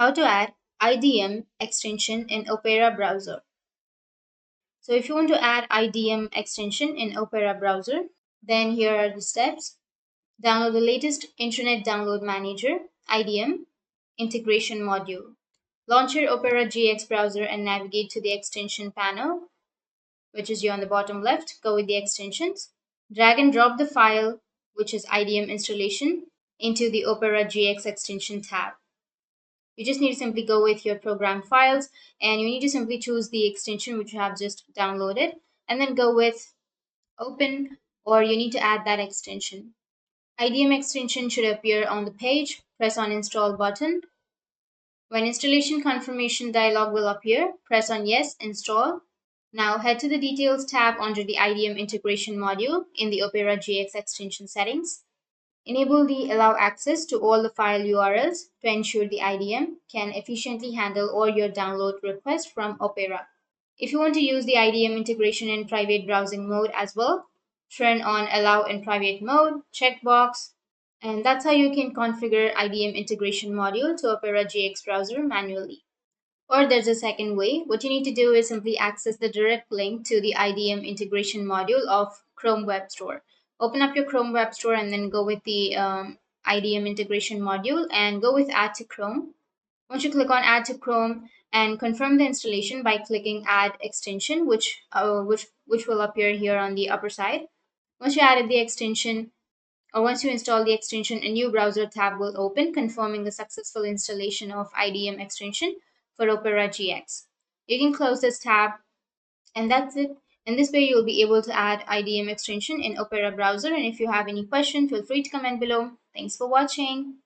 How to add IDM extension in Opera browser. So if you want to add IDM extension in Opera browser, then here are the steps. Download the latest Internet Download Manager, IDM, integration module. Launch your Opera GX browser and navigate to the extension panel, which is here on the bottom left. Go with the extensions. Drag and drop the file, which is IDM installation, into the Opera GX extension tab. You just need to simply go with your program files and you need to simply choose the extension which you have just downloaded and then go with open, or you need to add that extension. IDM extension should appear on the page. Press on install button. When installation confirmation dialog will appear, press on yes, install. Now head to the details tab under the IDM integration module in the Opera GX extension settings. Enable the allow access to all the file URLs to ensure the IDM can efficiently handle all your download requests from Opera. If you want to use the IDM integration in private browsing mode as well, turn on allow in private mode, checkbox, and that's how you can configure IDM integration module to Opera GX browser manually. Or there's a second way. What you need to do is simply access the direct link to the IDM integration module of Chrome Web Store. Open up your Chrome Web Store and then go with the IDM integration module and go with Add to Chrome. Once you click on Add to Chrome and confirm the installation by clicking Add Extension, which will appear here on the upper side. Once you added the extension, or once you install the extension, a new browser tab will open, confirming the successful installation of IDM extension for Opera GX. You can close this tab, and that's it. In this way, you'll be able to add IDM extension in Opera browser. And if you have any question, feel free to comment below. Thanks for watching.